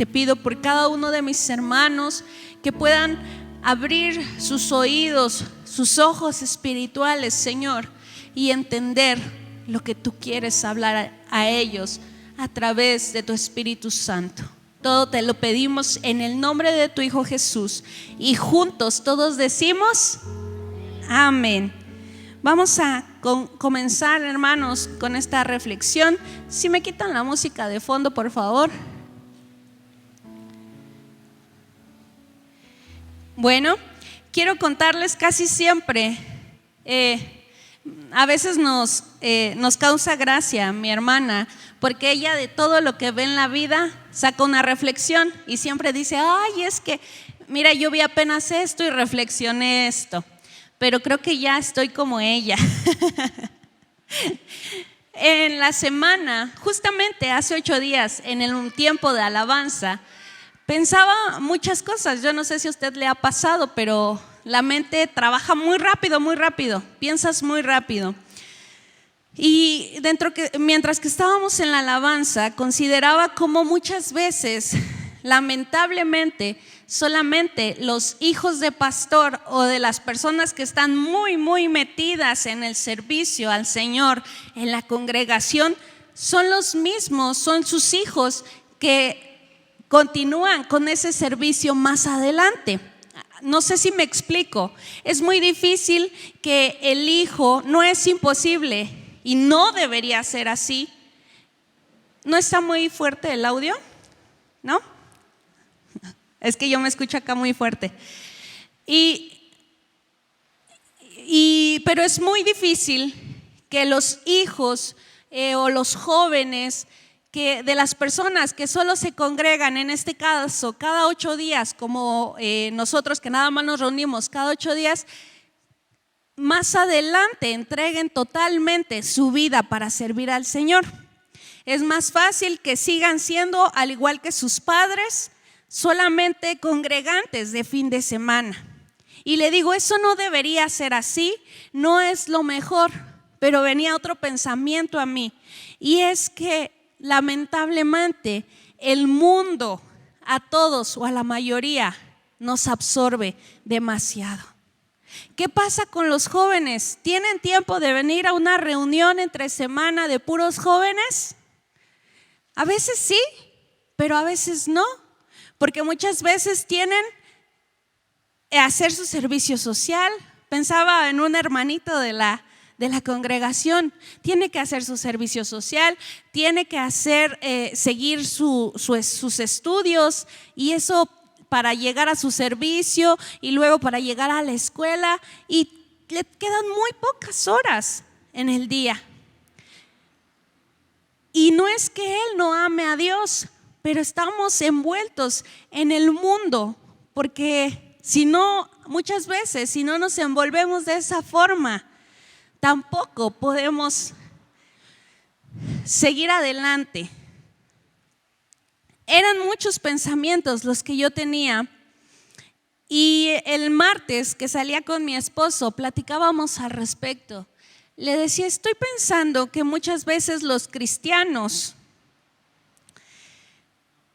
Te pido por cada uno de mis hermanos que puedan abrir sus oídos, sus ojos espirituales, Señor, y entender lo que tú quieres hablar a ellos a través de tu Espíritu Santo. Todo te lo pedimos en el nombre de tu Hijo Jesús, y juntos todos decimos amén. Vamos a comenzar, hermanos, con esta reflexión. Si me quitan la música de fondo, por favor. Bueno, quiero contarles casi siempre, a veces nos causa gracia mi hermana, porque ella de todo lo que ve en la vida saca una reflexión y siempre dice: ay, es que mira, yo vi apenas esto y reflexioné esto, pero creo que ya estoy como ella. En la semana, justamente hace 8 días, en un tiempo de alabanza, pensaba muchas cosas. Yo no sé si a usted le ha pasado, pero la mente trabaja muy rápido, piensas muy rápido. Y mientras que estábamos en la alabanza, consideraba cómo muchas veces, lamentablemente, solamente los hijos de pastor o de las personas que están muy metidas en el servicio al Señor, en la congregación, son los mismos, son sus hijos que continúan con ese servicio más adelante. No sé si me explico. Es muy difícil que el hijo, no es imposible y no debería ser así. ¿No está muy fuerte el audio? ¿No? Es que yo me escucho acá muy fuerte. Pero es muy difícil que los hijos o los jóvenes de las personas que solo se congregan, en este caso, cada 8 días, como nosotros que nada más nos reunimos cada 8 días, más adelante entreguen totalmente su vida para servir al Señor. Es más fácil que sigan siendo, al igual que sus padres, solamente congregantes de fin de semana. Y le digo, eso no debería ser así, no es lo mejor. Pero venía otro pensamiento a mí, y es que lamentablemente el mundo, a todos o a la mayoría, nos absorbe demasiado. ¿Qué pasa con los jóvenes? ¿Tienen tiempo de venir a una reunión entre semana de puros jóvenes? A veces sí, pero a veces no, porque muchas veces tienen que hacer su servicio social. Pensaba en un hermanito de la congregación, tiene que hacer su servicio social, tiene que seguir sus estudios, y eso para llegar a su servicio y luego para llegar a la escuela, y le quedan muy pocas horas en el día. Y no es que él no ame a Dios, pero estamos envueltos en el mundo, porque muchas veces si no nos envolvemos de esa forma, tampoco podemos seguir adelante. Eran muchos pensamientos los que yo tenía, y el martes que salía con mi esposo platicábamos al respecto. Le decía, estoy pensando que muchas veces los cristianos,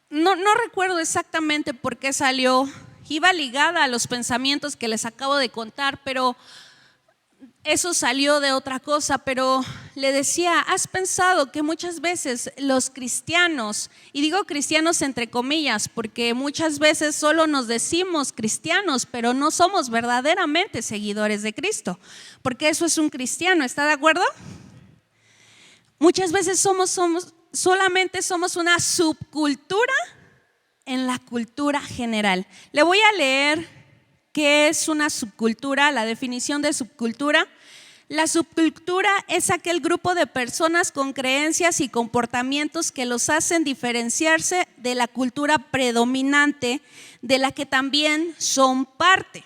no recuerdo exactamente por qué salió, iba ligada a los pensamientos que les acabo de contar, pero eso salió de otra cosa. Pero le decía, ¿has pensado que muchas veces los cristianos, y digo cristianos entre comillas, porque muchas veces solo nos decimos cristianos, pero no somos verdaderamente seguidores de Cristo? Porque eso es un cristiano, ¿está de acuerdo? Muchas veces solamente somos una subcultura en la cultura general. Le voy a leer qué es una subcultura, la definición de subcultura. La subcultura es aquel grupo de personas con creencias y comportamientos que los hacen diferenciarse de la cultura predominante, de la que también son parte.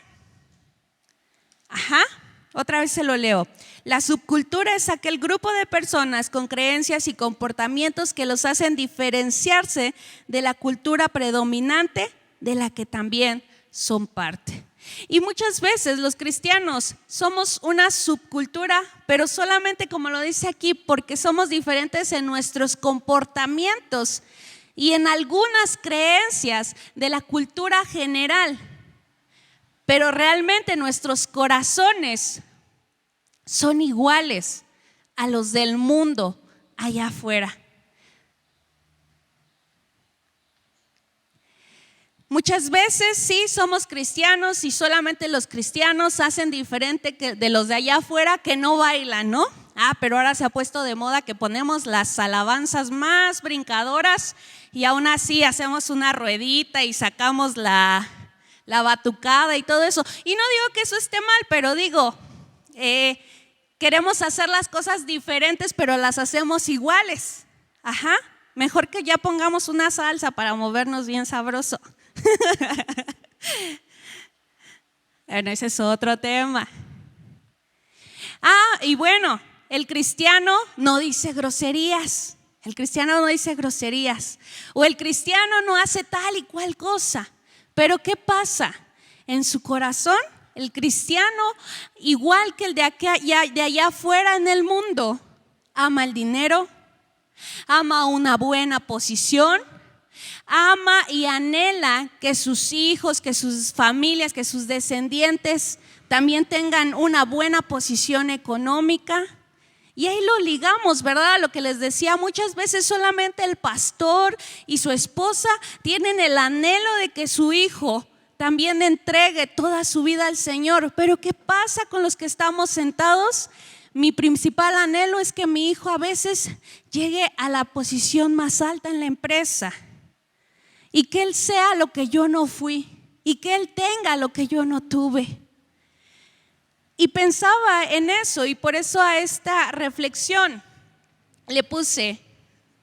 Otra vez se lo leo. La subcultura es aquel grupo de personas con creencias y comportamientos que los hacen diferenciarse de la cultura predominante, de la que también son parte. Y muchas veces los cristianos somos una subcultura, pero solamente, como lo dice aquí, porque somos diferentes en nuestros comportamientos. y en algunas creencias de la cultura general, pero realmente nuestros corazones son iguales a los del mundo allá afuera. Muchas veces sí somos cristianos y solamente los cristianos hacen diferente que de los de allá afuera que no bailan, ¿no? Pero ahora se ha puesto de moda que ponemos las alabanzas más brincadoras y aún así hacemos una ruedita y sacamos la batucada y todo eso. Y no digo que eso esté mal, pero digo, queremos hacer las cosas diferentes, pero las hacemos iguales. Mejor que ya pongamos una salsa para movernos bien sabroso. Bueno, ese es otro tema. Y bueno, el cristiano no dice groserías. El cristiano no dice groserías. O el cristiano no hace tal y cual cosa. Pero ¿qué pasa? En su corazón, el cristiano, igual que el de allá afuera en el mundo, ama el dinero, ama una buena posición, ama y anhela que sus hijos, que sus familias, que sus descendientes también tengan una buena posición económica. Y ahí lo ligamos, ¿verdad? Lo que les decía, muchas veces solamente el pastor y su esposa tienen el anhelo de que su hijo también entregue toda su vida al Señor. Pero ¿qué pasa con los que estamos sentados? Mi principal anhelo es que mi hijo a veces llegue a la posición más alta en la empresa y que él sea lo que yo no fui y que él tenga lo que yo no tuve. Y pensaba en eso, y por eso a esta reflexión le puse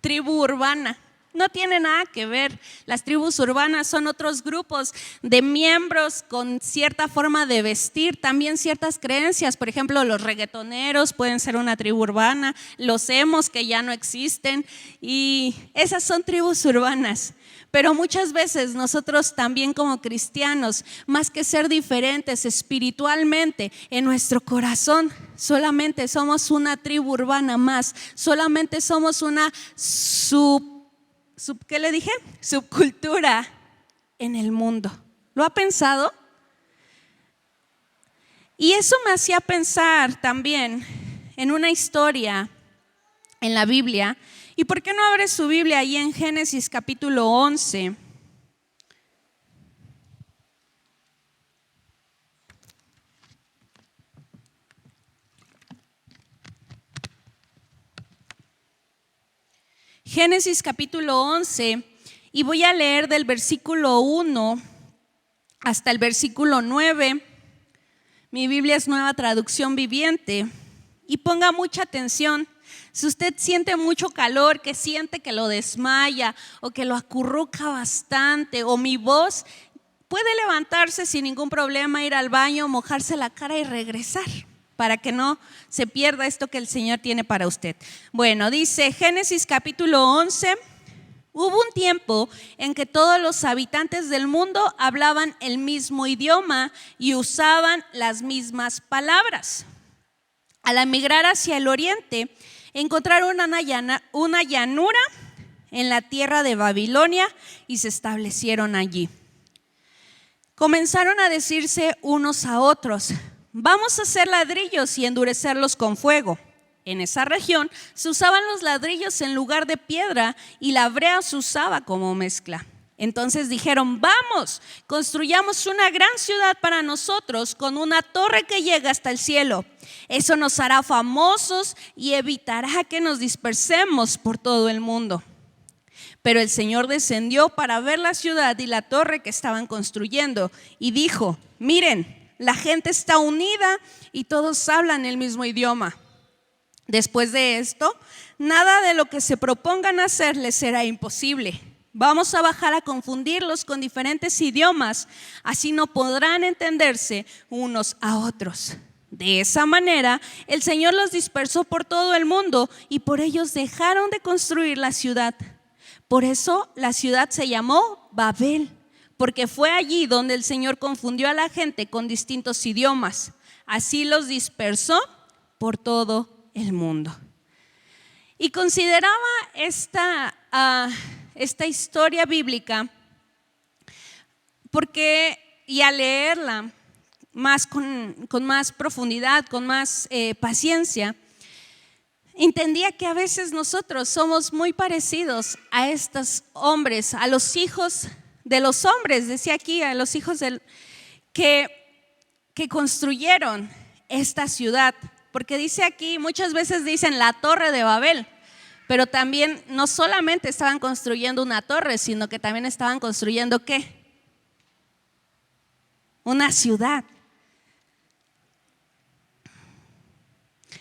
tribu urbana. No tiene nada que ver. Las tribus urbanas son otros grupos de miembros con cierta forma de vestir, también ciertas creencias. Por ejemplo, los reggaetoneros pueden ser una tribu urbana, los emos que ya no existen, y esas son tribus urbanas. Pero muchas veces nosotros también como cristianos, más que ser diferentes espiritualmente, en nuestro corazón solamente somos una tribu urbana más, solamente somos una subcultura en el mundo. ¿Lo ha pensado? Y eso me hacía pensar también en una historia en la Biblia. ¿Y por qué no abre su Biblia ahí en Génesis capítulo 11? Génesis capítulo 11, y voy a leer del versículo 1 hasta el versículo 9. Mi Biblia es Nueva Traducción Viviente, y ponga mucha atención. Si usted siente mucho calor, que siente que lo desmaya o que lo acurruca bastante, o mi voz, puede levantarse sin ningún problema, ir al baño, mojarse la cara y regresar, para que no se pierda esto que el Señor tiene para usted. Bueno, dice Génesis capítulo 11, hubo un tiempo en que todos los habitantes del mundo hablaban el mismo idioma y usaban las mismas palabras. Al emigrar hacia el oriente, encontraron una llanura en la tierra de Babilonia y se establecieron allí. Comenzaron a decirse unos a otros: vamos a hacer ladrillos y endurecerlos con fuego. En esa región se usaban los ladrillos en lugar de piedra y la brea se usaba como mezcla. Entonces dijeron: vamos, construyamos una gran ciudad para nosotros con una torre que llega hasta el cielo. Eso nos hará famosos y evitará que nos dispersemos por todo el mundo. Pero el Señor descendió para ver la ciudad y la torre que estaban construyendo y dijo: miren, la gente está unida y todos hablan el mismo idioma. Después de esto, nada de lo que se propongan hacer les será imposible. Vamos a bajar a confundirlos con diferentes idiomas, así no podrán entenderse unos a otros. De esa manera, el Señor los dispersó por todo el mundo y por ellos dejaron de construir la ciudad. Por eso la ciudad se llamó Babel, porque fue allí donde el Señor confundió a la gente con distintos idiomas. Así los dispersó por todo el mundo. Y consideraba esta historia bíblica y al leerla con más profundidad, con más paciencia, entendía que a veces nosotros somos muy parecidos a estos hombres, a los hijos de los hombres, decía aquí, a los hijos que construyeron esta ciudad. Porque dice aquí, muchas veces dicen la Torre de Babel, pero también no solamente estaban construyendo una torre, sino que también estaban construyendo ¿qué? Una ciudad.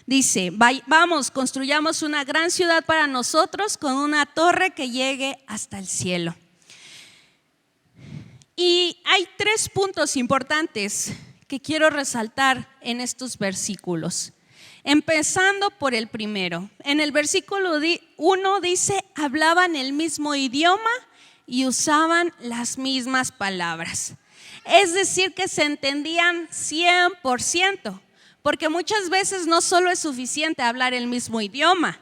Dice, vamos, construyamos una gran ciudad para nosotros con una torre que llegue hasta el cielo. Y hay 3 puntos importantes que quiero resaltar en estos versículos. Empezando por el primero. En el versículo 1 dice, hablaban el mismo idioma y usaban las mismas palabras. Es decir, que se entendían 100%. Porque muchas veces no solo es suficiente hablar el mismo idioma.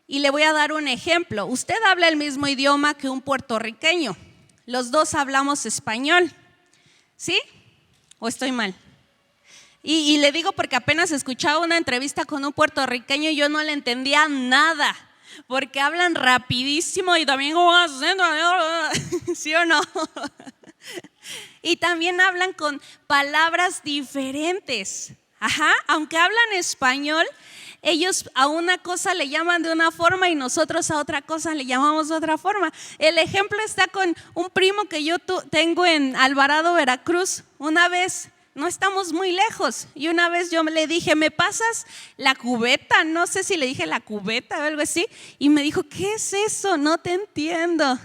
Y le voy a dar un ejemplo. Usted habla el mismo idioma que un puertorriqueño. Los dos hablamos español. ¿Sí? ¿O estoy mal? Y le digo porque apenas escuchaba una entrevista con un puertorriqueño y yo no le entendía nada. Porque hablan rapidísimo y también ¿sí o no? Y también hablan con palabras diferentes. Ajá, aunque hablan español, ellos a una cosa le llaman de una forma y nosotros a otra cosa le llamamos de otra forma. El ejemplo está con un primo que yo tengo en Alvarado, Veracruz. Una vez, no estamos muy lejos, y una vez yo le dije, ¿me pasas la cubeta? No sé si le dije la cubeta o algo así. Y me dijo, ¿qué es eso? No te entiendo.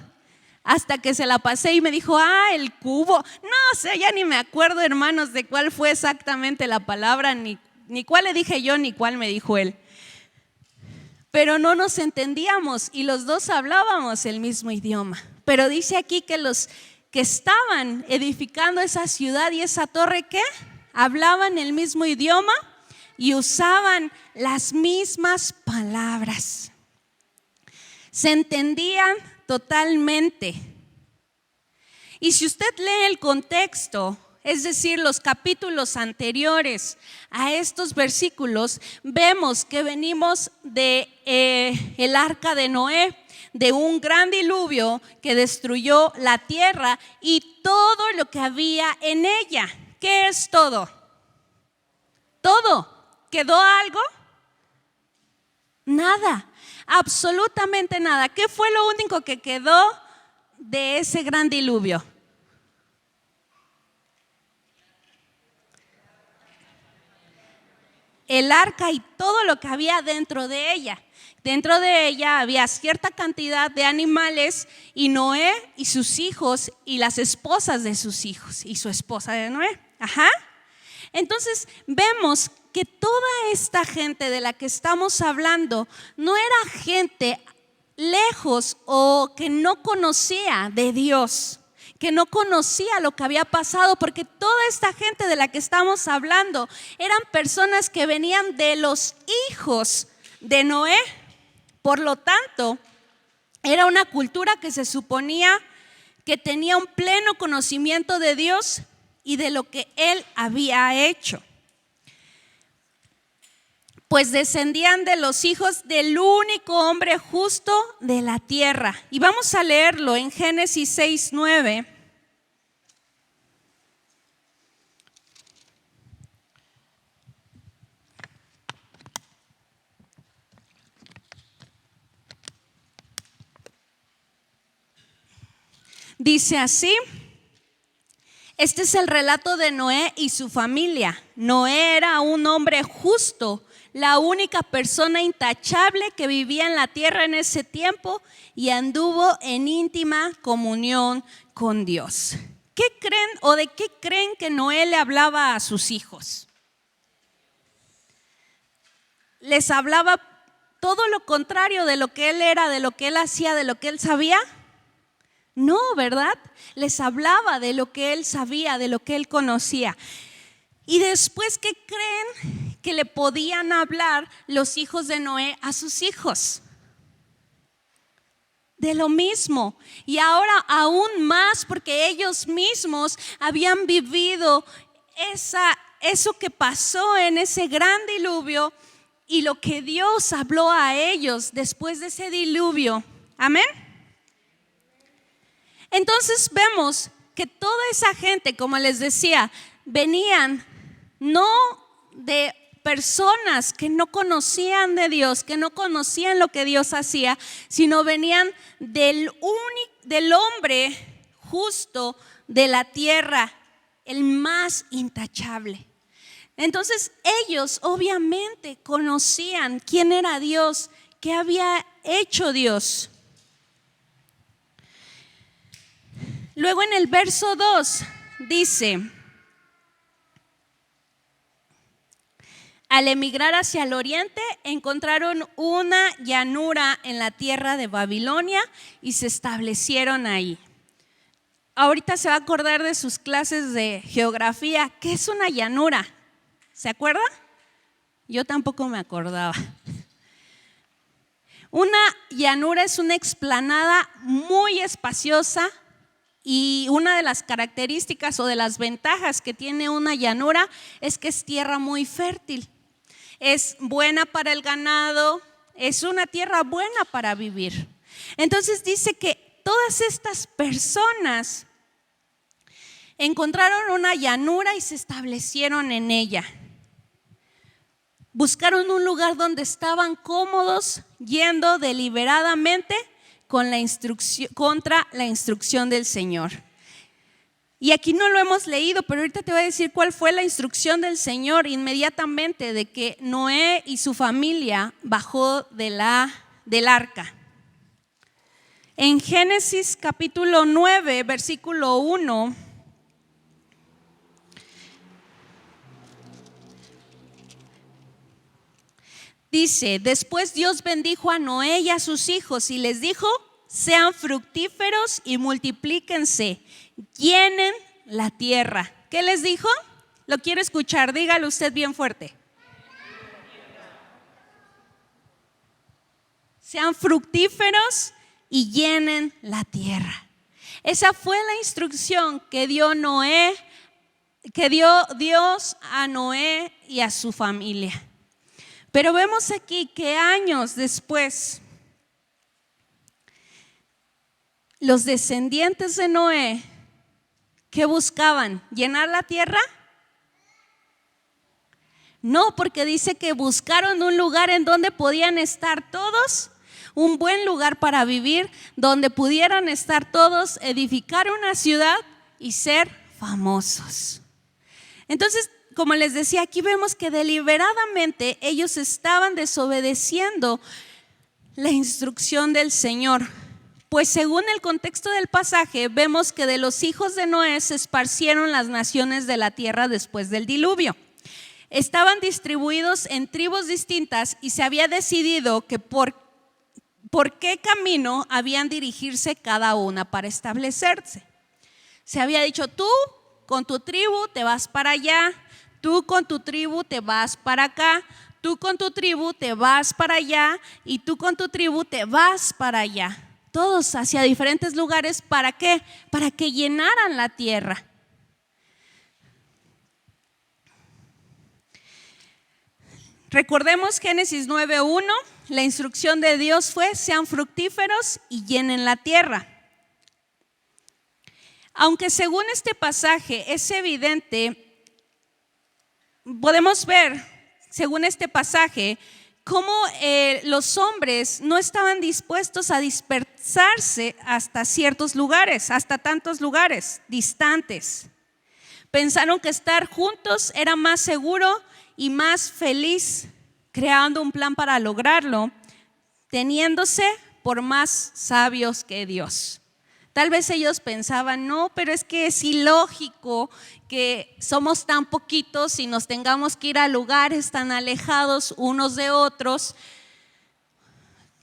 Hasta que se la pasé y me dijo, el cubo. No sé, ya ni me acuerdo, hermanos, de cuál fue exactamente la palabra, ni cuál le dije yo, ni cuál me dijo él. Pero no nos entendíamos y los dos hablábamos el mismo idioma. Pero dice aquí que los que estaban edificando esa ciudad y esa torre, ¿qué? Hablaban el mismo idioma y usaban las mismas palabras. Se entendían totalmente. Y si usted lee el contexto, es decir, los capítulos anteriores a estos versículos, vemos que venimos de el arca de Noé, de un gran diluvio que destruyó la tierra y todo lo que había en ella. ¿Qué es todo? ¿Todo? ¿Quedó algo? Nada. Absolutamente nada. ¿Qué fue lo único que quedó de ese gran diluvio? El arca y todo lo que había dentro de ella. Dentro de ella había cierta cantidad de animales y Noé y sus hijos y las esposas de sus hijos y su esposa de Noé. Ajá. Entonces vemos que toda esta gente de la que estamos hablando no era gente lejos o que no conocía de Dios, que no conocía lo que había pasado, porque toda esta gente de la que estamos hablando eran personas que venían de los hijos de Noé. Por lo tanto, era una cultura que se suponía que tenía un pleno conocimiento de Dios y de lo que Él había hecho. Pues descendían de los hijos del único hombre justo de la tierra. Y vamos a leerlo en Génesis 6:9. Dice así. Este es el relato de Noé y su familia. Noé era un hombre justo, la única persona intachable que vivía en la tierra en ese tiempo y anduvo en íntima comunión con Dios. ¿Qué creen o de qué creen que Noé le hablaba a sus hijos? ¿Les hablaba todo lo contrario de lo que él era, de lo que él hacía, de lo que él sabía? No, ¿verdad? Les hablaba de lo que él sabía, de lo que él conocía. Y después, ¿qué creen que le podían hablar los hijos de Noé a sus hijos? de lo mismo. Y ahora aún más porque ellos mismos habían vivido eso que pasó en ese gran diluvio y lo que Dios habló a ellos después de ese diluvio. Amén. Entonces vemos que toda esa gente, como les decía, venían no de personas que no conocían de Dios, que no conocían lo que Dios hacía, sino venían del hombre justo de la tierra, el más intachable. Entonces ellos obviamente conocían quién era Dios, qué había hecho Dios. Luego en el verso 2 dice: al emigrar hacia el oriente encontraron una llanura en la tierra de Babilonia y se establecieron ahí. Ahorita se va a acordar de sus clases de geografía. ¿Qué es una llanura? ¿Se acuerda? Yo tampoco me acordaba. Una llanura es una explanada muy espaciosa y una de las características o de las ventajas que tiene una llanura es que es tierra muy fértil. Es buena para el ganado, es una tierra buena para vivir. Entonces dice que todas estas personas encontraron una llanura y se establecieron en ella. Buscaron un lugar donde estaban cómodos, yendo deliberadamente contra la instrucción del Señor. Y aquí no lo hemos leído, pero ahorita te voy a decir cuál fue la instrucción del Señor inmediatamente de que Noé y su familia bajó del arca. En Génesis capítulo 9, versículo 1, dice: después Dios bendijo a Noé y a sus hijos y les dijo: sean fructíferos y multiplíquense, llenen la tierra. ¿Qué les dijo? Lo quiero escuchar, dígalo usted bien fuerte. Sean fructíferos y llenen la tierra. Esa fue la instrucción que dio Dios a Noé y a su familia. Pero vemos aquí que años después, los descendientes de Noé, ¿qué buscaban? ¿Llenar la tierra? No, porque dice que buscaron un lugar en donde podían estar todos, un buen lugar para vivir, donde pudieran estar todos, edificar una ciudad y ser famosos. Entonces, como les decía, aquí vemos que deliberadamente ellos estaban desobedeciendo la instrucción del Señor. Pues según el contexto del pasaje, vemos que de los hijos de Noé se esparcieron las naciones de la tierra después del diluvio. Estaban distribuidos en tribus distintas y se había decidido que por qué camino habían dirigirse cada una para establecerse. Se había dicho: tú con tu tribu te vas para allá, tú con tu tribu te vas para acá, tú con tu tribu te vas para allá y tú con tu tribu te vas para allá. Todos hacia diferentes lugares. ¿Para qué? Para que llenaran la tierra. Recordemos Génesis 9:1, la instrucción de Dios fue: sean fructíferos y llenen la tierra. Aunque según este pasaje es evidente, podemos ver, según este pasaje, cómo los hombres no estaban dispuestos a dispersarse hasta ciertos lugares, hasta tantos lugares distantes. Pensaron que estar juntos era más seguro y más feliz, creando un plan para lograrlo, teniéndose por más sabios que Dios. Tal vez ellos pensaban: no, pero es que es ilógico que somos tan poquitos y nos tengamos que ir a lugares tan alejados unos de otros.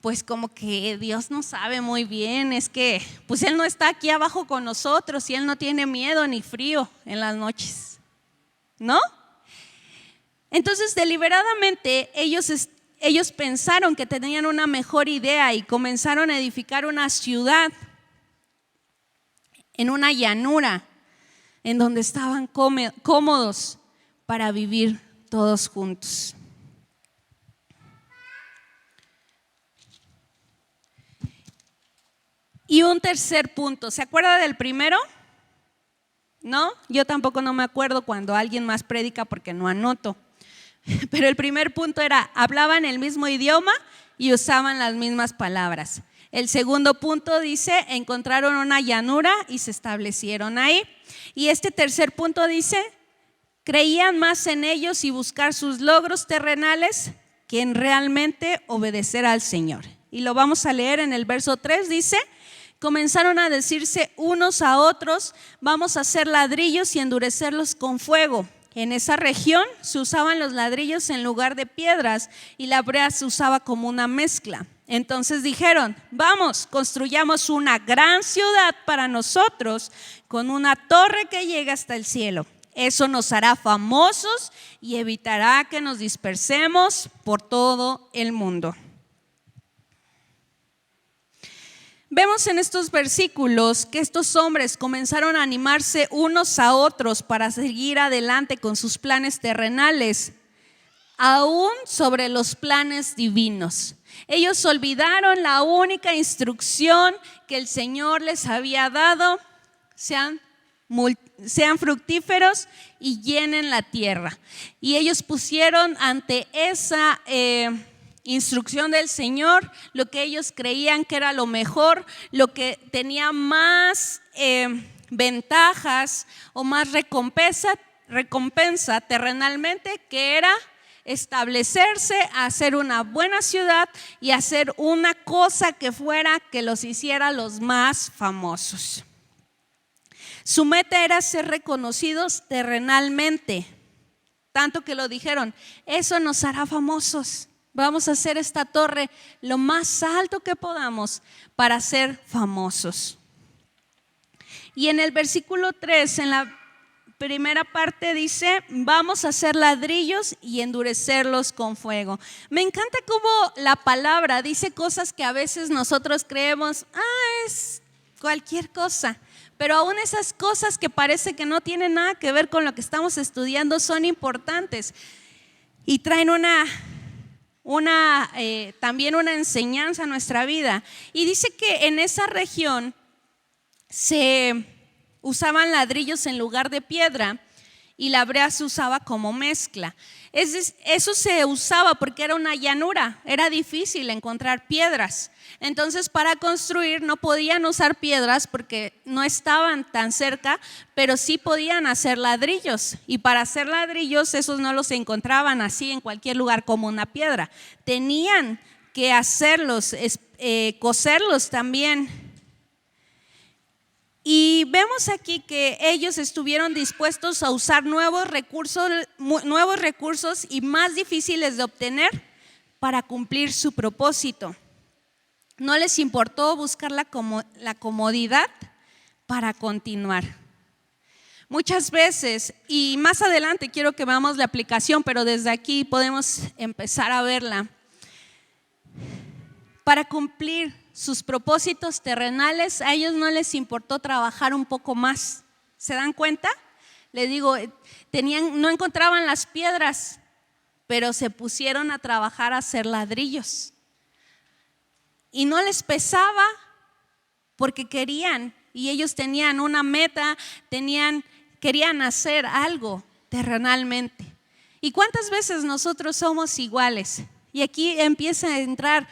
Pues como que Dios no sabe muy bien, es que pues Él no está aquí abajo con nosotros y Él no tiene miedo ni frío en las noches, ¿no? Entonces deliberadamente ellos ellos pensaron que tenían una mejor idea y comenzaron a edificar una ciudad en una llanura, en donde estaban cómodos para vivir todos juntos. Y un tercer punto, ¿se acuerda del primero? ¿No? Yo tampoco no me acuerdo cuando alguien más predica porque no anoto. Pero el primer punto era, hablaban el mismo idioma y usaban las mismas palabras. El segundo punto dice, encontraron una llanura y se establecieron ahí. Y este tercer punto dice, creían más en ellos y buscar sus logros terrenales que en realmente obedecer al Señor. Y lo vamos a leer en el verso 3, dice, comenzaron a decirse unos a otros, vamos a hacer ladrillos y endurecerlos con fuego. En esa región se usaban los ladrillos en lugar de piedras y la brea se usaba como una mezcla. Entonces dijeron, vamos, construyamos una gran ciudad para nosotros con una torre que llegue hasta el cielo. Eso nos hará famosos y evitará que nos dispersemos por todo el mundo. Vemos en estos versículos que estos hombres comenzaron a animarse unos a otros para seguir adelante con sus planes terrenales, aún sobre los planes divinos. Ellos olvidaron la única instrucción que el Señor les había dado: sean fructíferos y llenen la tierra. Y ellos pusieron ante esa instrucción del Señor lo que ellos creían que era lo mejor, lo que tenía más ventajas o más recompensa terrenalmente, que era establecerse, hacer una buena ciudad y hacer una cosa que fuera que los hiciera los más famosos. Su meta era ser reconocidos terrenalmente, tanto que lo dijeron, eso nos hará famosos. Vamos a hacer esta torre lo más alto que podamos para ser famosos. Y en el versículo 3, en la primera parte dice, vamos a hacer ladrillos y endurecerlos con fuego. Me encanta cómo la palabra dice cosas que a veces nosotros creemos, es cualquier cosa. Pero aún esas cosas que parece que no tienen nada que ver con lo que estamos estudiando son importantes y traen también una enseñanza a nuestra vida. Y dice que en esa región se usaban ladrillos en lugar de piedra y la brea se usaba como mezcla. Eso se usaba porque era una llanura, era difícil encontrar piedras. Entonces, para construir no podían usar piedras porque no estaban tan cerca, pero sí podían hacer ladrillos. Y para hacer ladrillos, esos no los encontraban así en cualquier lugar como una piedra. Tenían que hacerlos, coserlos también. Y vemos aquí que ellos estuvieron dispuestos a usar nuevos recursos y más difíciles de obtener para cumplir su propósito. No les importó buscar la comodidad para continuar. Muchas veces, y más adelante quiero que veamos la aplicación, pero desde aquí podemos empezar a verla. Para cumplir sus propósitos terrenales, a ellos no les importó trabajar un poco más. ¿Se dan cuenta? Les digo, no encontraban las piedras, pero se pusieron a trabajar a hacer ladrillos. Y no les pesaba porque querían, y ellos tenían una meta, querían hacer algo terrenalmente. ¿Y cuántas veces nosotros somos iguales? Y aquí empieza a entrar,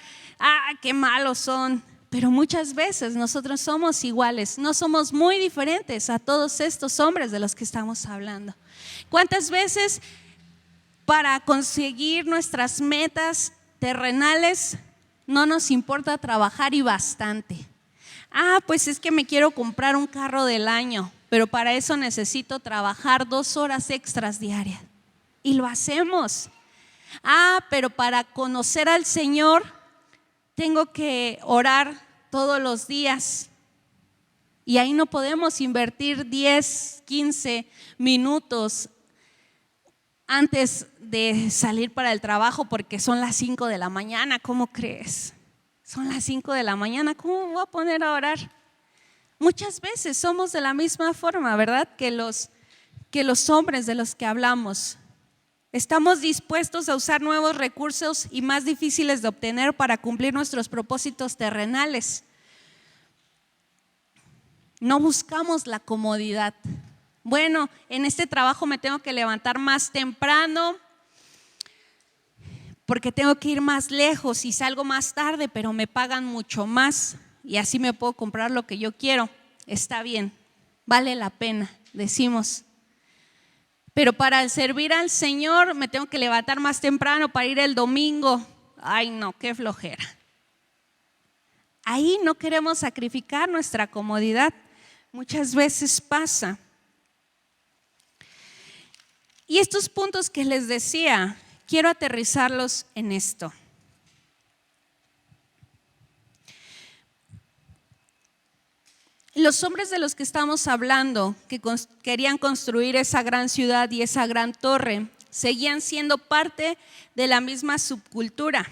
qué malos son. Pero muchas veces nosotros somos iguales, no somos muy diferentes a todos estos hombres de los que estamos hablando. ¿Cuántas veces para conseguir nuestras metas terrenales no nos importa trabajar y bastante? Pues es que me quiero comprar un carro del año, pero para eso necesito trabajar 2 horas extras diarias. Y lo hacemos. Pero para conocer al Señor tengo que orar todos los días. Y ahí no podemos invertir 10, 15 minutos antes de salir para el trabajo porque son las 5 de la mañana. ¿Cómo crees? Son las 5 de la mañana, ¿cómo me voy a poner a orar? Muchas veces somos de la misma forma, ¿verdad? Que los hombres de los que hablamos. Estamos dispuestos a usar nuevos recursos y más difíciles de obtener para cumplir nuestros propósitos terrenales. No buscamos la comodidad. Bueno, en este trabajo me tengo que levantar más temprano porque tengo que ir más lejos y salgo más tarde, pero me pagan mucho más y así me puedo comprar lo que yo quiero. Está bien, vale la pena, decimos. Pero para servir al Señor me tengo que levantar más temprano para ir el domingo. Ay, no, qué flojera. Ahí no queremos sacrificar nuestra comodidad. Muchas veces pasa. Y estos puntos que les decía, quiero aterrizarlos en esto. Los hombres de los que estamos hablando, que querían construir esa gran ciudad y esa gran torre, seguían siendo parte de la misma subcultura.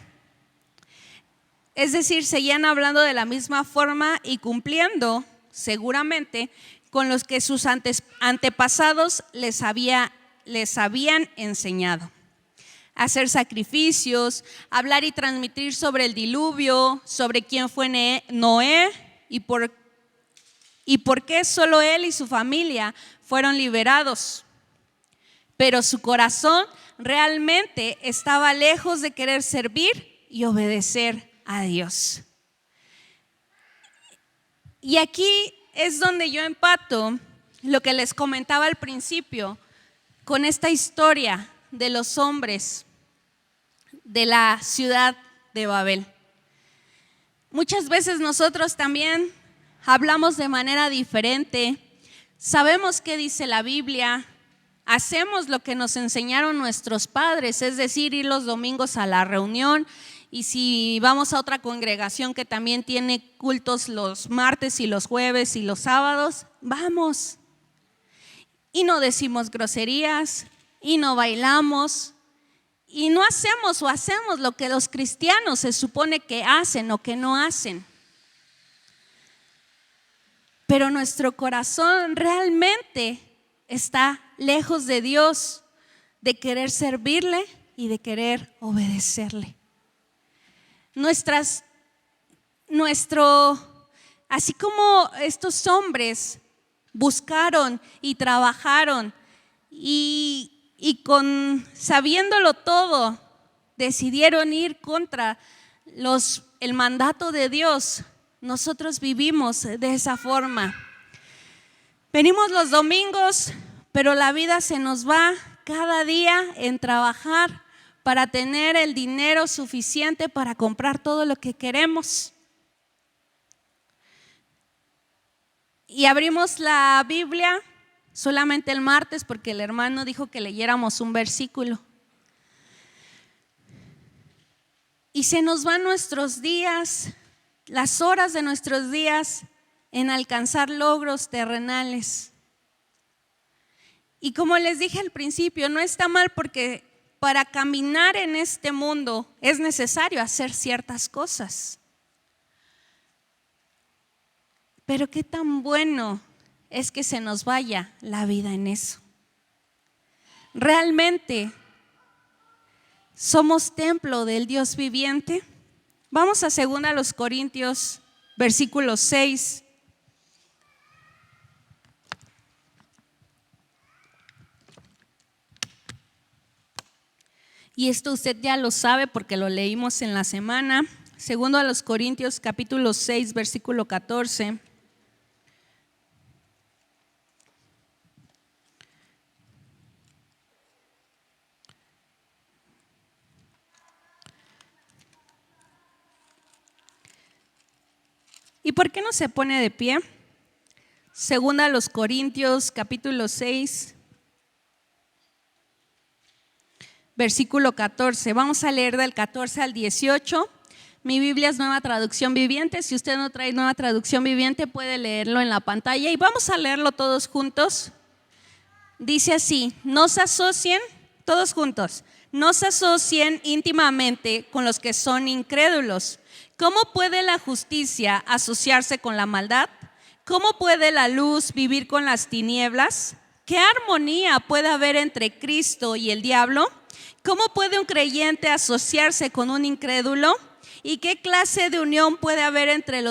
Es decir, seguían hablando de la misma forma y cumpliendo seguramente con los que sus antepasados les habían enseñado. Hacer sacrificios, hablar y transmitir sobre el diluvio, sobre quién fue Noé y por qué solo él y su familia fueron liberados. Pero su corazón realmente estaba lejos de querer servir y obedecer a Dios. Y aquí es donde yo empato lo que les comentaba al principio con esta historia de los hombres de la ciudad de Babel. Muchas veces nosotros también hablamos de manera diferente, sabemos qué dice la Biblia, hacemos lo que nos enseñaron nuestros padres, es decir, ir los domingos a la reunión, y si vamos a otra congregación que también tiene cultos los martes y los jueves y los sábados, vamos. Y no decimos groserías, y no bailamos, y no hacemos o hacemos lo que los cristianos se supone que hacen o que no hacen. Pero nuestro corazón realmente está lejos de Dios, de querer servirle y de querer obedecerle. Así como estos hombres buscaron y trabajaron y sabiéndolo todo, decidieron ir contra el mandato de Dios. Nosotros vivimos de esa forma. Venimos los domingos, pero la vida se nos va cada día en trabajar para tener el dinero suficiente para comprar todo lo que queremos. Y abrimos la Biblia solamente el martes porque el hermano dijo que leyéramos un versículo. Y se nos van nuestros días, las horas de nuestros días en alcanzar logros terrenales. Y como les dije al principio, no está mal porque para caminar en este mundo es necesario hacer ciertas cosas. Pero qué tan bueno es que se nos vaya la vida en eso. ¿Realmente somos templo del Dios viviente? Vamos a 2 Corintios, versículo 6. Y esto usted ya lo sabe porque lo leímos en la semana. 2 Corintios, capítulo 6, versículo 14. ¿Y por qué no se pone de pie? 2 Corintios, capítulo 6, versículo 14. Vamos a leer del 14 al 18. Mi Biblia es Nueva Traducción Viviente. Si usted no trae Nueva Traducción Viviente, puede leerlo en la pantalla y vamos a leerlo todos juntos. Dice así: no se asocien todos juntos. No se asocien íntimamente con los que son incrédulos. ¿Cómo puede la justicia asociarse con la maldad? ¿Cómo puede la luz vivir con las tinieblas? ¿Qué armonía puede haber entre Cristo y el diablo? ¿Cómo puede un creyente asociarse con un incrédulo? ¿Y qué clase de unión puede haber entre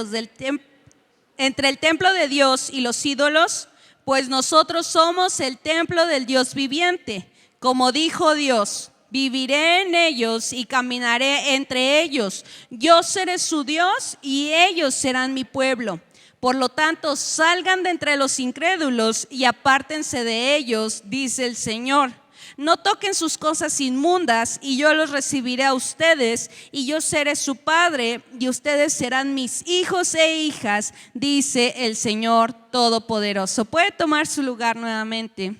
entre el templo de Dios y los ídolos? Pues nosotros somos el templo del Dios viviente. Como dijo Dios, viviré en ellos y caminaré entre ellos. Yo seré su Dios y ellos serán mi pueblo. Por lo tanto, salgan de entre los incrédulos y apártense de ellos, dice el Señor. No toquen sus cosas inmundas y yo los recibiré a ustedes y yo seré su padre y ustedes serán mis hijos e hijas, dice el Señor Todopoderoso. Puede tomar su lugar nuevamente.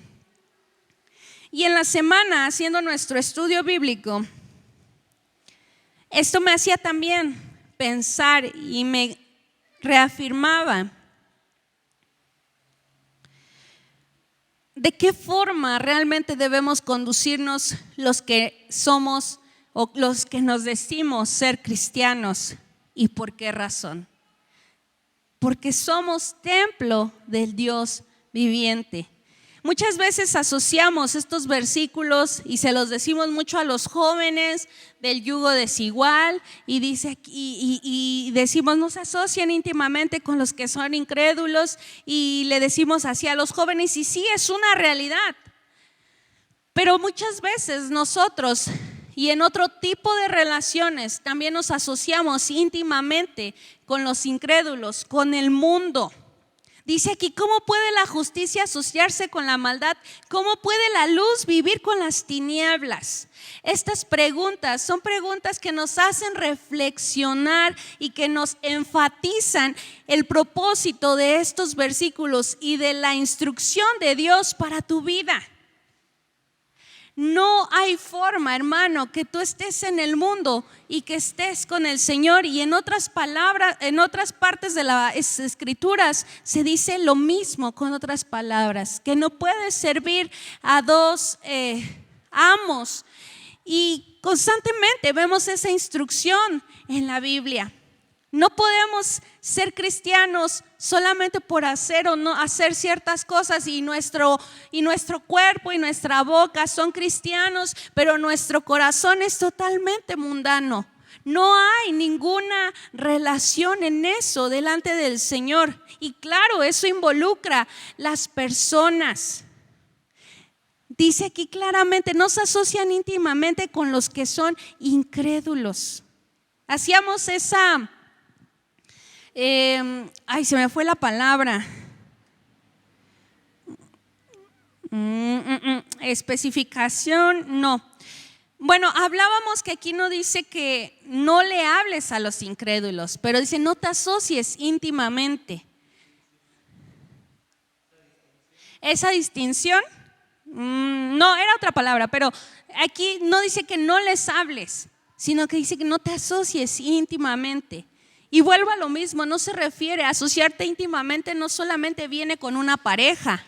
Y en la semana, haciendo nuestro estudio bíblico, esto me hacía también pensar y me reafirmaba de qué forma realmente debemos conducirnos los que somos o los que nos decimos ser cristianos y por qué razón. Porque somos templo del Dios viviente. Muchas veces asociamos estos versículos y se los decimos mucho a los jóvenes del yugo desigual y decimos no se asocian íntimamente con los que son incrédulos y le decimos así a los jóvenes y sí es una realidad. Pero muchas veces nosotros y en otro tipo de relaciones también nos asociamos íntimamente con los incrédulos, con el mundo. Dice aquí, ¿cómo puede la justicia asociarse con la maldad? ¿Cómo puede la luz vivir con las tinieblas? Estas preguntas son preguntas que nos hacen reflexionar y que nos enfatizan el propósito de estos versículos y de la instrucción de Dios para tu vida. No hay forma, hermano, que tú estés en el mundo y que estés con el Señor. Y en otras palabras, en otras partes de las escrituras se dice lo mismo con otras palabras, que no puedes servir a dos amos. Y constantemente vemos esa instrucción en la Biblia. No podemos ser cristianos solamente por hacer o no hacer ciertas cosas y nuestro cuerpo y nuestra boca son cristianos, pero nuestro corazón es totalmente mundano. No hay ninguna relación en eso delante del Señor. Y claro, eso involucra las personas. Dice aquí claramente, no se asocian íntimamente con los que son incrédulos. Hacíamos esa... se me fue la palabra. Especificación, no. Bueno, hablábamos que aquí no dice que no le hables a los incrédulos, pero dice no te asocies íntimamente. Esa distinción, no, era otra palabra, pero aquí no dice que no les hables, sino que dice que no te asocies íntimamente. Y vuelvo a lo mismo, no se refiere a asociarte íntimamente, no solamente viene con una pareja,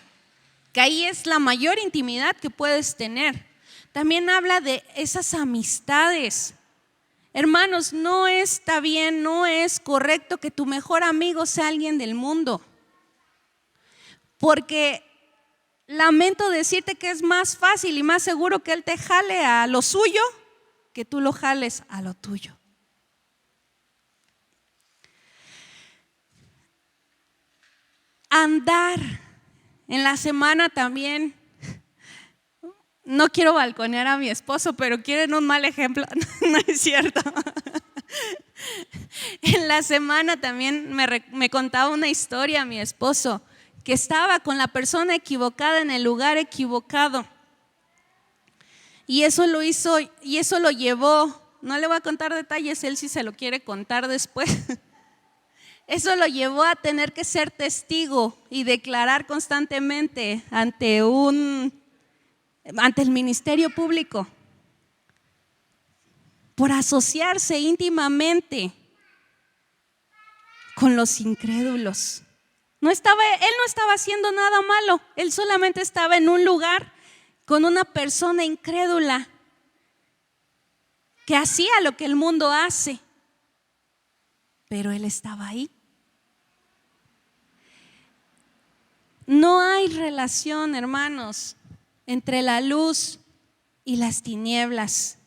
que ahí es la mayor intimidad que puedes tener. También habla de esas amistades. Hermanos, no está bien, no es correcto que tu mejor amigo sea alguien del mundo. Porque lamento decirte que es más fácil y más seguro que él te jale a lo suyo que tú lo jales a lo tuyo. Andar en la semana también. No quiero balconear a mi esposo, pero quieren un mal ejemplo. No es cierto. En la semana también me contaba una historia mi esposo, que estaba con la persona equivocada en el lugar equivocado. Y eso lo hizo, y eso lo llevó, no le voy a contar detalles, él sí se lo quiere contar después. Eso lo llevó a tener que ser testigo y declarar constantemente ante el ministerio público por asociarse íntimamente con los incrédulos. Él no estaba haciendo nada malo, él solamente estaba en un lugar con una persona incrédula que hacía lo que el mundo hace, pero él estaba ahí. No hay relación, hermanos, entre la luz y las tinieblas.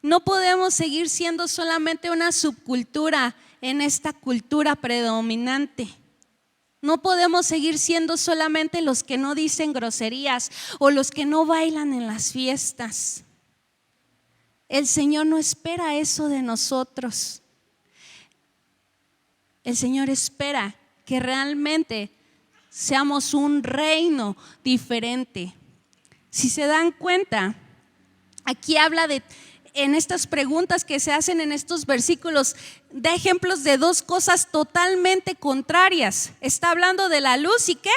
No podemos seguir siendo solamente una subcultura en esta cultura predominante. No podemos seguir siendo solamente los que no dicen groserías o los que no bailan en las fiestas. El Señor no espera eso de nosotros. El Señor espera que realmente seamos un reino diferente. Si se dan cuenta, aquí habla en estas preguntas que se hacen en estos versículos, da ejemplos de dos cosas totalmente contrarias. Está hablando de la luz y ¿qué?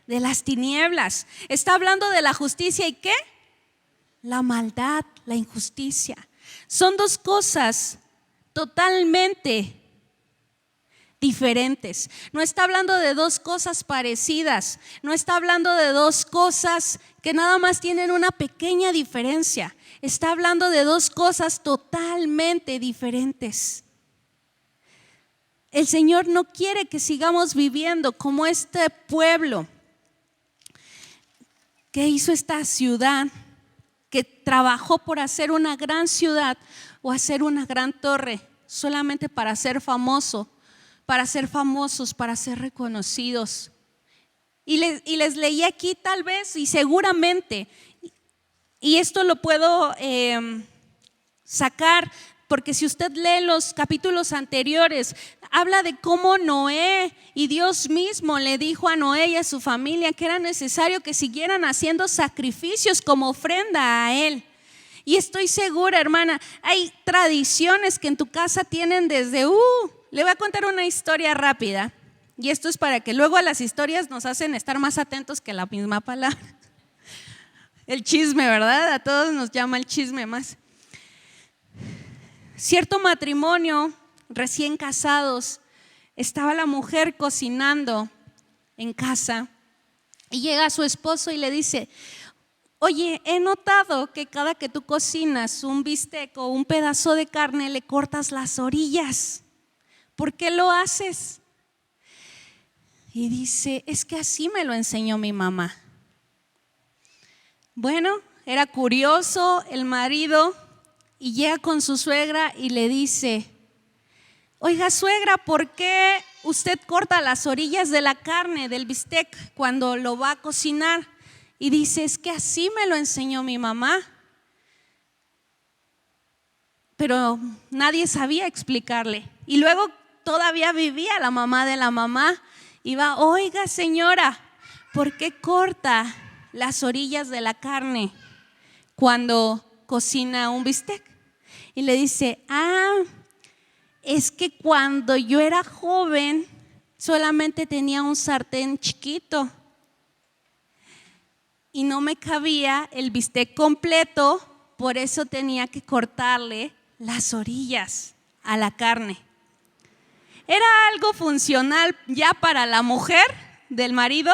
De las tinieblas. Está hablando de la justicia y ¿qué? La maldad, la injusticia. Son dos cosas totalmente diferentes. No está hablando de dos cosas parecidas. No está hablando de dos cosas que nada más tienen una pequeña diferencia. Está hablando de dos cosas totalmente diferentes. El Señor no quiere que sigamos viviendo como este pueblo que hizo esta ciudad, que trabajó por hacer una gran ciudad o hacer una gran torre solamente para ser famoso, para ser famosos, para ser reconocidos. Y les leí aquí tal vez y seguramente, y esto lo puedo sacar porque si usted lee los capítulos anteriores, habla de cómo Noé y Dios mismo le dijo a Noé y a su familia que era necesario que siguieran haciendo sacrificios como ofrenda a él. Y estoy segura, hermana, hay tradiciones que en tu casa tienen desde, le voy a contar una historia rápida. Y esto es para que luego a las historias nos hacen estar más atentos que la misma palabra. El chisme, ¿verdad? A todos nos llama el chisme más. Cierto matrimonio, recién casados, estaba la mujer cocinando en casa y llega su esposo y le dice: oye, he notado que cada que tú cocinas un bistec o un pedazo de carne le cortas las orillas. ¿Por qué lo haces? Y dice: es que así me lo enseñó mi mamá. Bueno, era curioso el marido y llega con su suegra y le dice: oiga, suegra, ¿por qué usted corta las orillas de la carne del bistec cuando lo va a cocinar? Y dice: es que así me lo enseñó mi mamá. Pero nadie sabía explicarle. Y luego todavía vivía la mamá de la mamá. Y va: oiga, señora, ¿por qué corta las orillas de la carne cuando cocina un bistec? Y le dice: es que cuando yo era joven solamente tenía un sartén chiquito y no me cabía el bistec completo, por eso tenía que cortarle las orillas a la carne. ¿Era algo funcional ya para la mujer del marido?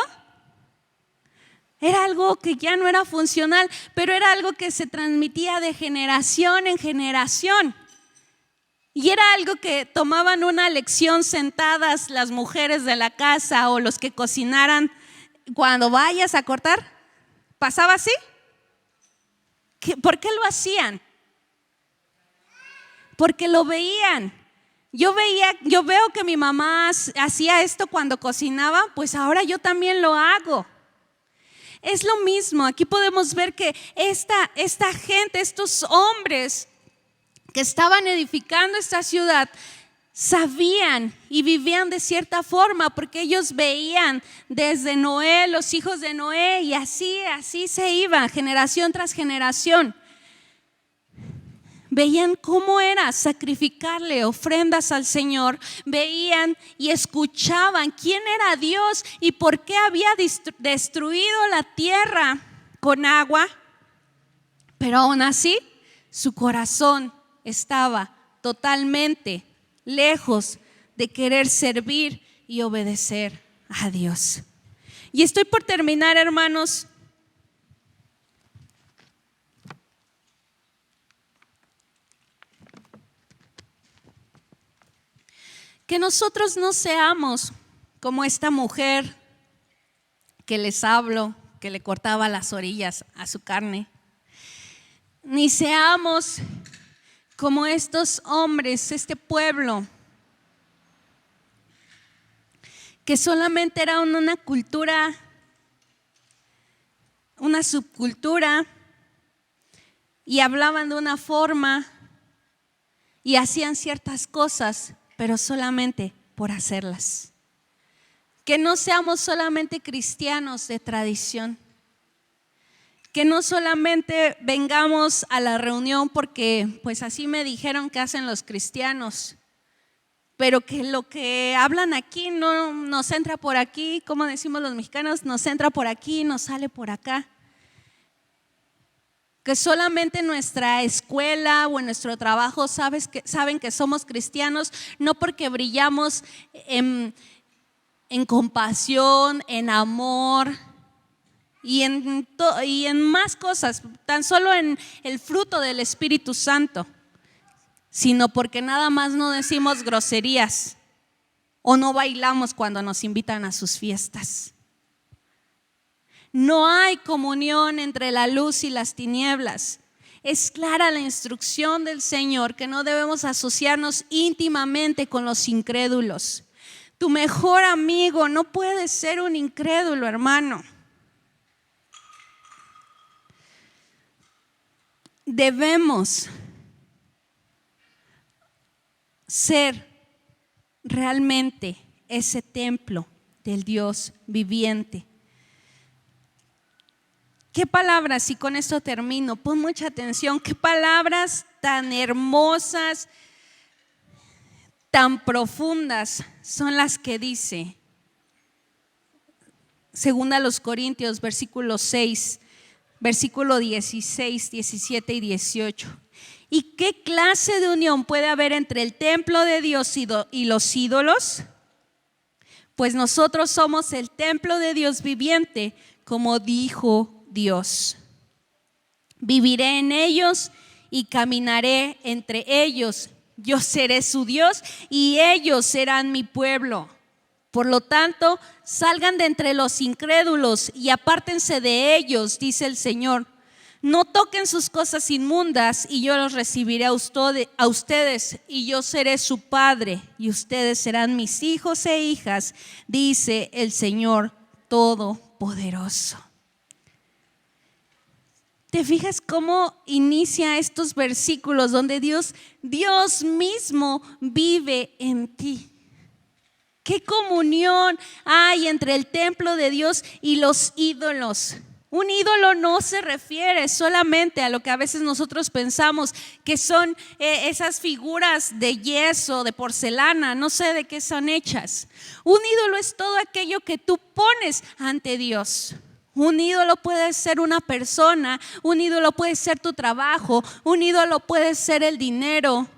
Era algo que ya no era funcional, pero era algo que se transmitía de generación en generación. Y era algo que tomaban una lección sentadas las mujeres de la casa o los que cocinaran. Cuando vayas a cortar, ¿pasaba así? ¿Por qué lo hacían? Porque lo veían. Yo veo que mi mamá hacía esto cuando cocinaba, pues ahora yo también lo hago. Es lo mismo. Aquí podemos ver que esta gente, estos hombres que estaban edificando esta ciudad, sabían y vivían de cierta forma porque ellos veían desde Noé, los hijos de Noé, y así se iban generación tras generación. Veían cómo era sacrificarle ofrendas al Señor, veían y escuchaban quién era Dios y por qué había destruido la tierra con agua, pero aún así su corazón estaba totalmente lejos de querer servir y obedecer a Dios. Y estoy por terminar, hermanos. que nosotros no seamos como esta mujer que les hablo, que le cortaba las orillas a su carne, ni seamos como estos hombres, este pueblo, que solamente era una cultura, una subcultura, y hablaban de una forma y hacían ciertas cosas, pero solamente por hacerlas. Que no seamos solamente cristianos de tradición, que no solamente vengamos a la reunión porque pues así me dijeron que hacen los cristianos, pero que lo que hablan aquí no nos entra por aquí, como decimos los mexicanos, nos entra por aquí, nos sale por acá. Que solamente en nuestra escuela o en nuestro trabajo saben que somos cristianos, no porque brillamos en compasión, en amor y en más cosas, tan solo en el fruto del Espíritu Santo, sino porque nada más no decimos groserías o no bailamos cuando nos invitan a sus fiestas. No hay comunión entre la luz y las tinieblas. Es clara la instrucción del Señor que no debemos asociarnos íntimamente con los incrédulos. Tu mejor amigo no puede ser un incrédulo, hermano. Debemos ser realmente ese templo del Dios viviente. ¿Qué palabras? Y con esto termino, pon mucha atención, qué palabras tan hermosas, tan profundas son las que dice segunda a los Corintios, versículo 6, versículo 16, 17 y 18. ¿Y qué clase de unión puede haber entre el templo de Dios y los ídolos? Pues nosotros somos el templo de Dios viviente, como dijo Dios. Viviré en ellos y caminaré entre ellos. Yo seré su Dios y ellos serán mi pueblo. Por lo tanto, salgan de entre los incrédulos y apártense de ellos, dice el Señor. No toquen sus cosas inmundas y yo los recibiré a ustedes y yo seré su padre y ustedes serán mis hijos e hijas, dice el Señor Todopoderoso. ¿Te fijas cómo inicia estos versículos donde Dios mismo vive en ti? ¿Qué comunión hay entre el templo de Dios y los ídolos? Un ídolo no se refiere solamente a lo que a veces nosotros pensamos que son esas figuras de yeso, de porcelana, no sé de qué son hechas. Un ídolo es todo aquello que tú pones ante Dios. Un ídolo puede ser una persona, un ídolo puede ser tu trabajo, un ídolo puede ser el dinero.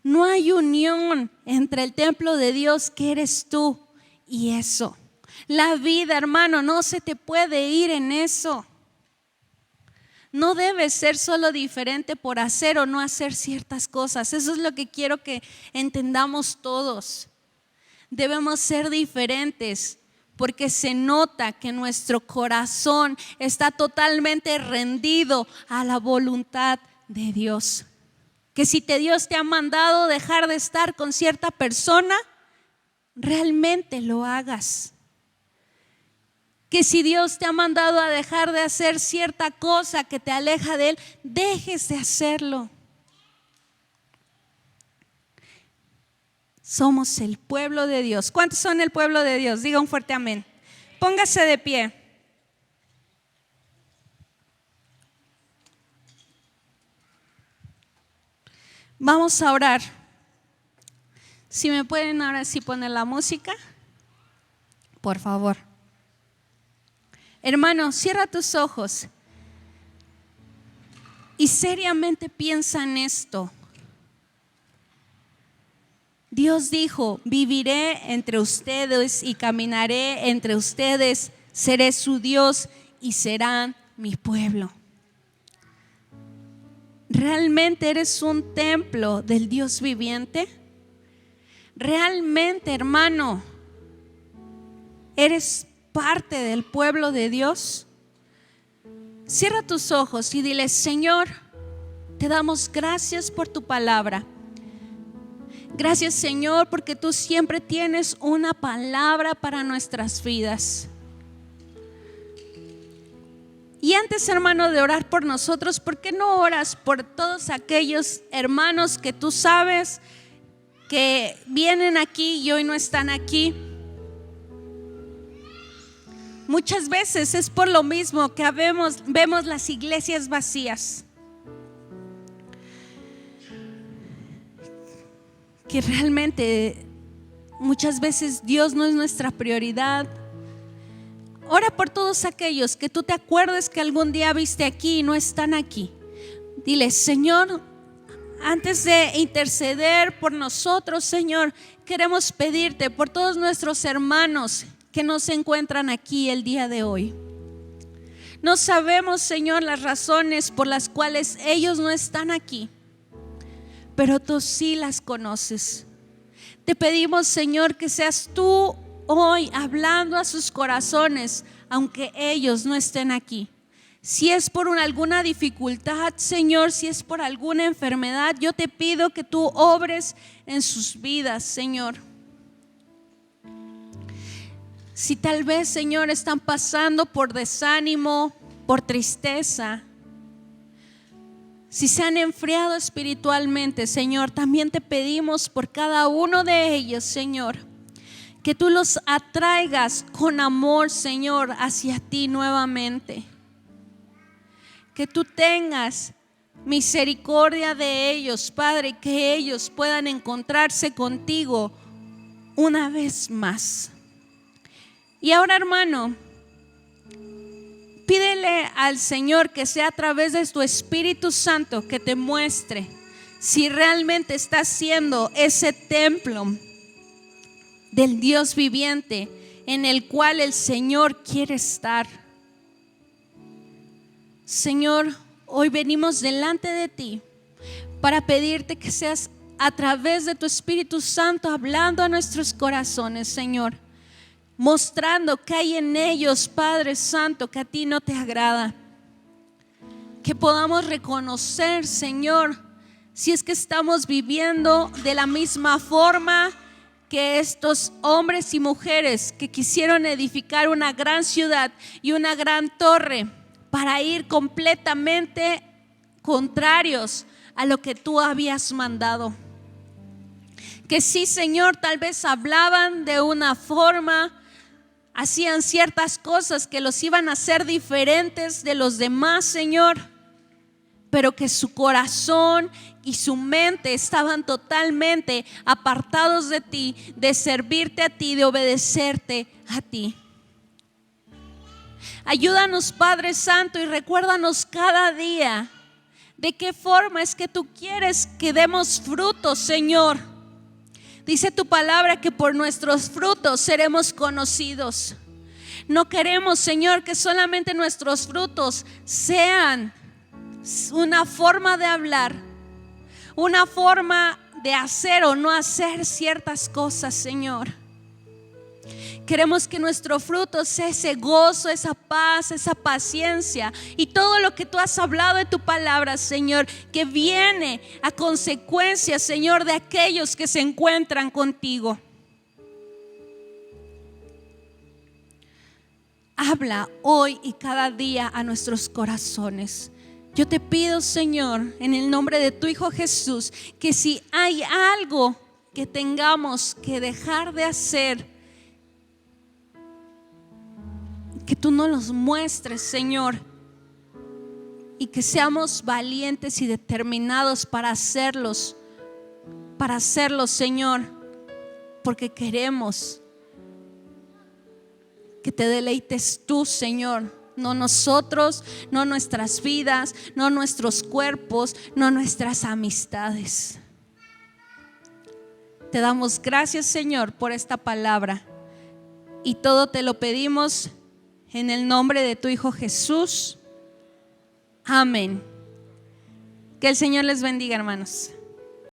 No hay unión entre el templo de Dios que eres tú y eso. La vida, hermano, no se te puede ir en eso. No debes ser solo diferente por hacer o no hacer ciertas cosas. Eso es lo que quiero que entendamos todos. Debemos ser diferentes porque se nota que nuestro corazón está totalmente rendido a la voluntad de Dios. Que si Dios te ha mandado dejar de estar con cierta persona, realmente lo hagas. Que si Dios te ha mandado a dejar de hacer cierta cosa que te aleja de Él, dejes de hacerlo. Somos el pueblo de Dios. ¿Cuántos son el pueblo de Dios? Diga un fuerte amén. Póngase de pie. Vamos a orar. Si me pueden ahora sí poner la música, por favor. Hermano, cierra tus ojos y seriamente piensa en esto. Dios dijo: viviré entre ustedes y caminaré entre ustedes, seré su Dios y serán mi pueblo. ¿realmente eres un templo del Dios viviente? ¿Realmente, hermano, eres parte del pueblo de Dios? Cierra tus ojos y dile: Señor, te damos gracias por tu palabra. Gracias, Señor, porque tú siempre tienes una palabra para nuestras vidas. Y antes, hermano, de orar por nosotros, ¿por qué no oras por todos aquellos hermanos que tú sabes que vienen aquí y hoy no están aquí? Muchas veces es por lo mismo que vemos las iglesias vacías, que realmente muchas veces Dios no es nuestra prioridad. Ora por todos aquellos que tú te acuerdes que algún día viste aquí y no están aquí. Dile: Señor, antes de interceder por nosotros, Señor, queremos pedirte por todos nuestros hermanos que no se encuentran aquí el día de hoy. No sabemos, Señor, las razones por las cuales ellos no están aquí, pero tú sí las conoces. Te pedimos, Señor, que seas tú hoy hablando a sus corazones, aunque ellos no estén aquí. Si es por alguna dificultad, Señor, si es por alguna enfermedad, yo te pido que tú obres en sus vidas, Señor. Si tal vez, Señor, están pasando por desánimo, por tristeza, si se han enfriado espiritualmente, Señor, también te pedimos por cada uno de ellos, Señor, que tú los atraigas con amor, Señor, hacia ti nuevamente. Que tú tengas misericordia de ellos, Padre, que ellos puedan encontrarse contigo una vez más. Y ahora, hermano, pídele al Señor que sea a través de tu Espíritu Santo que te muestre si realmente estás siendo ese templo del Dios viviente en el cual el Señor quiere estar. Señor, hoy venimos delante de ti para pedirte que seas a través de tu Espíritu Santo hablando a nuestros corazones, Señor, mostrando que hay en ellos, Padre Santo, que a ti no te agrada. Que podamos reconocer, Señor, si es que estamos viviendo de la misma forma que estos hombres y mujeres que quisieron edificar una gran ciudad y una gran torre para ir completamente contrarios a lo que tú habías mandado. Que sí, Señor, tal vez hablaban de una forma, hacían ciertas cosas que los iban a hacer diferentes de los demás, Señor, pero que su corazón y su mente estaban totalmente apartados de ti, de servirte a ti, de obedecerte a ti. Ayúdanos, Padre Santo, y recuérdanos cada día de qué forma es que tú quieres que demos frutos, Señor. Dice tu palabra que por nuestros frutos seremos conocidos. No queremos, Señor, que solamente nuestros frutos sean una forma de hablar, una forma de hacer o no hacer ciertas cosas, Señor. Queremos que nuestro fruto sea ese gozo, esa paz, esa paciencia y todo lo que tú has hablado en tu palabra, Señor, que viene a consecuencia, Señor, de aquellos que se encuentran contigo. Habla hoy y cada día a nuestros corazones. Yo te pido, Señor, en el nombre de tu Hijo Jesús, que si hay algo que tengamos que dejar de hacer, que tú nos los muestres, Señor, y que seamos valientes y determinados para hacerlos, Señor, porque queremos que te deleites tú, Señor, no nosotros, no nuestras vidas, no nuestros cuerpos, no nuestras amistades. Te damos gracias, Señor, por esta palabra, y todo te lo pedimos en el nombre de tu Hijo Jesús. Amén. Que el Señor les bendiga, hermanos.